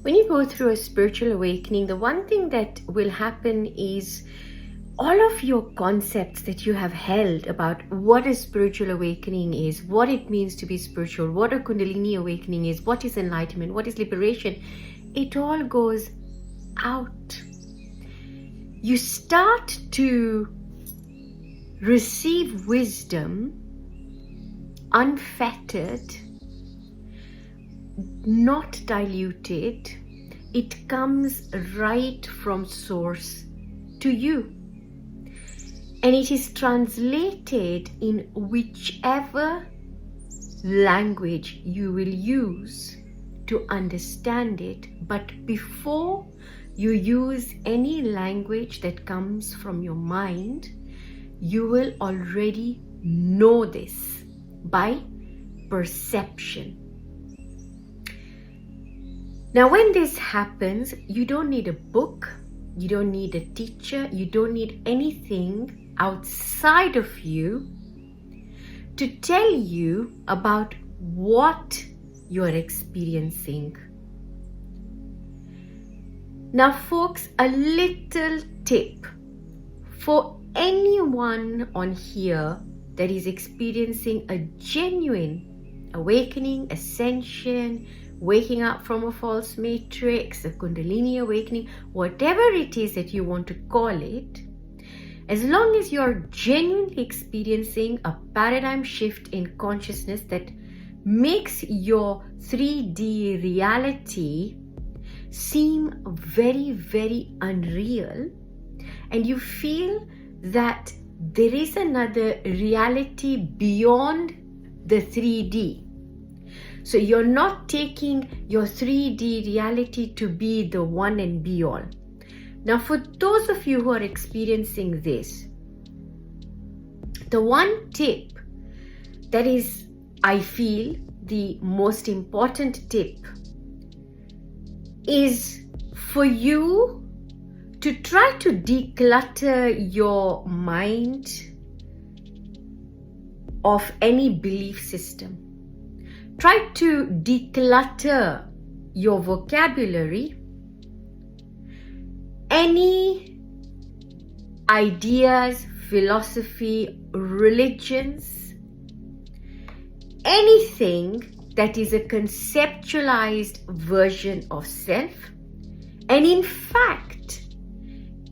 When you go through a spiritual awakening, the one thing that will happen is all of your concepts that you have held about what a spiritual awakening is, what it means to be spiritual, what a Kundalini awakening is, what is enlightenment, what is liberation, it all goes out. You start to receive wisdom unfettered, not diluted. It comes right from source to you, and it is translated in whichever language you will use to understand it. But before you use any language that comes from your mind, you will already know this by perception. Now, when this happens, you don't need a book, you don't need a teacher, you don't need anything outside of you to tell you about what you're experiencing. Now, folks, a little tip for anyone on here that is experiencing a genuine awakening, ascension, waking up from a false matrix, a Kundalini awakening, whatever it is that you want to call it, as long as you're genuinely experiencing a paradigm shift in consciousness that makes your 3D reality seem very, very unreal, and you feel that there is another reality beyond the 3D. So you're not taking your 3D reality to be the one and be all. Now, for those of you who are experiencing this, the one tip that is, I feel, the most important tip is for you to try to declutter your mind of any belief system. Try to declutter your vocabulary, any ideas, philosophy, religions, anything that is a conceptualized version of self, and in fact,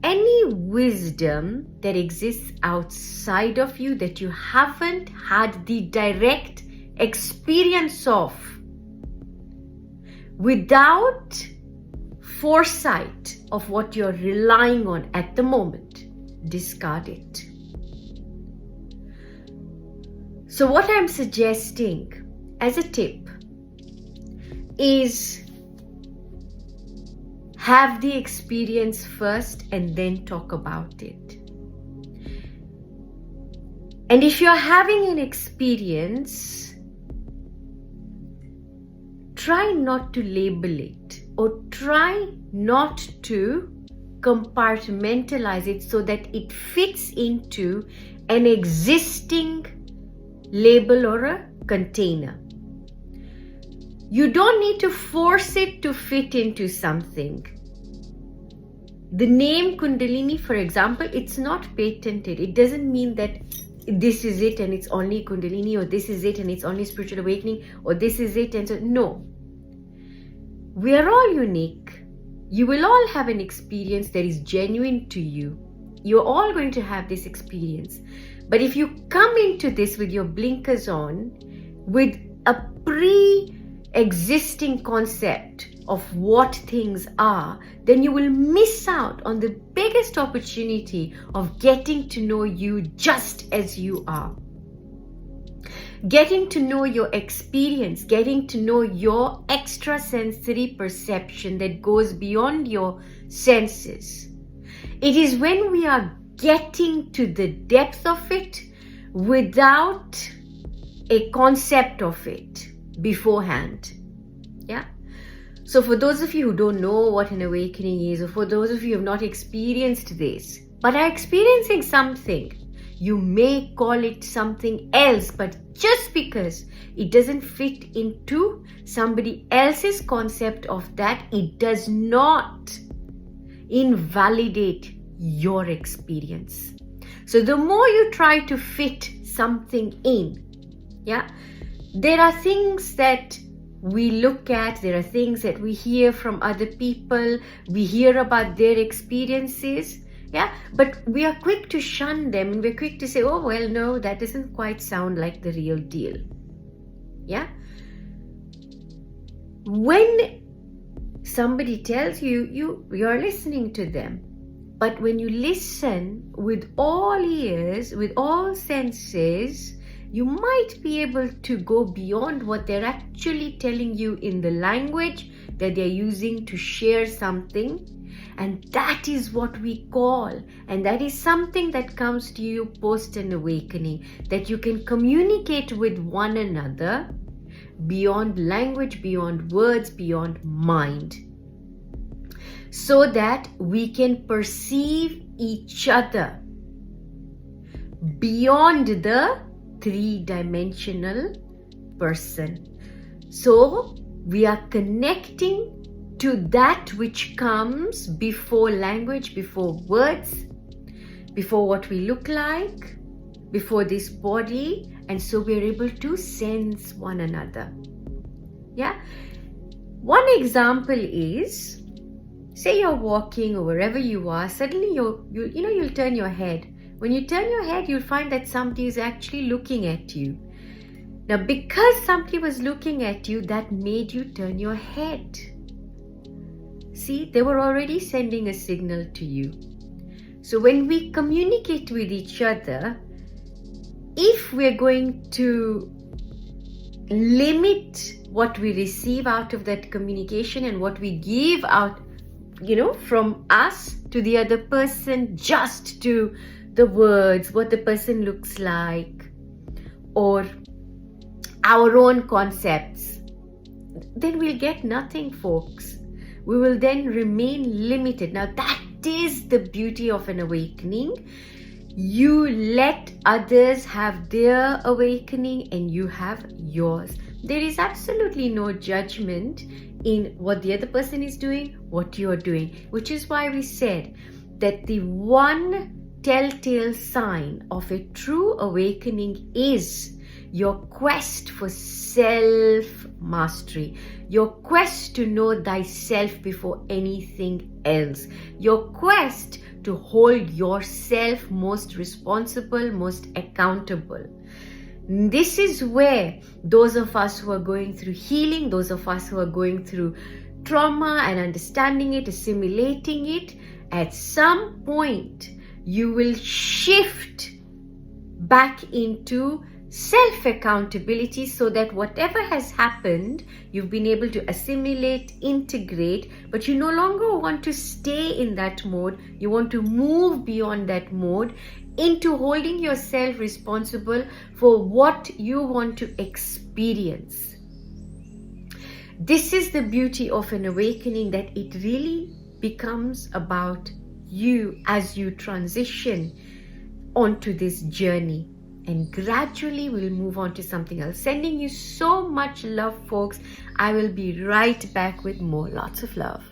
any wisdom that exists outside of you that you haven't had the direct experience of, without foresight of what you're relying on at the moment, discard it. So what I'm suggesting as a tip is have the experience first and then talk about it. And if you're having an experience, try not to label it, or try not to compartmentalize it so that it fits into an existing label or a container. You don't need to force it to fit into something. The name Kundalini, for example, it's not patented. It doesn't mean that this is it and it's only Kundalini, or this is it and it's only spiritual awakening, or this is it and so. No. We are all unique. You will all have an experience that is genuine to you. You're all going to have this experience. But if you come into this with your blinkers on, with a pre-existing concept of what things are, then you will miss out on the biggest opportunity of getting to know you just as you are. Getting to know your experience, getting to know your extrasensory perception that goes beyond your senses. It is when we are getting to the depth of it without a concept of it beforehand. Yeah. So for those of you who don't know what an awakening is, or for those of you who have not experienced this, but are experiencing something, You may call it something else, but just because it doesn't fit into somebody else's concept of that, it does not invalidate your experience. So the more you try to fit something in, there are things that we look at, there are things that we hear from other people, we hear about their experiences, but we are quick to shun them, and we're quick to say, oh well, no, that doesn't quite sound like the real deal. When somebody tells you, you're listening to them, but when you listen with all ears, with all senses, you might be able to go beyond what they're actually telling you in the language that they're using to share something. And that is what we call, and that is something that comes to you post an awakening, that you can communicate with one another beyond language, beyond words, beyond mind, so that we can perceive each other beyond the three-dimensional person. So we are connecting to that which comes before language, before words, before what we look like, before this body, and so we're able to sense one another. One example is, say you're walking or wherever you are, suddenly you'll turn your head. When you turn your head, you'll find that somebody is actually looking at you. Now, because somebody was looking at you, that made you turn your head. See, they were already sending a signal to you. So when we communicate with each other, if we're going to limit what we receive out of that communication and what we give out, from us to the other person, just to the words, what the person looks like, or our own concepts, then we'll get nothing, folks. We will then remain limited. Now, that is the beauty of an awakening. You let others have their awakening and you have yours. There is absolutely no judgment in what the other person is doing, what you're doing, which is why we said that the one telltale sign of a true awakening is your quest for self-mastery, your quest to know thyself before anything else, your quest to hold yourself most responsible, most accountable. This is where those of us who are going through healing, those of us who are going through trauma and understanding it, assimilating it, at some point you will shift back into self-accountability, so that whatever has happened, you've been able to assimilate, integrate, but you no longer want to stay in that mode. You want to move beyond that mode into holding yourself responsible for what you want to experience. This is the beauty of an awakening, that it really becomes about you as you transition onto this journey. And gradually we'll move on to something else. Sending you so much love, folks. I will be right back with more. Lots of love.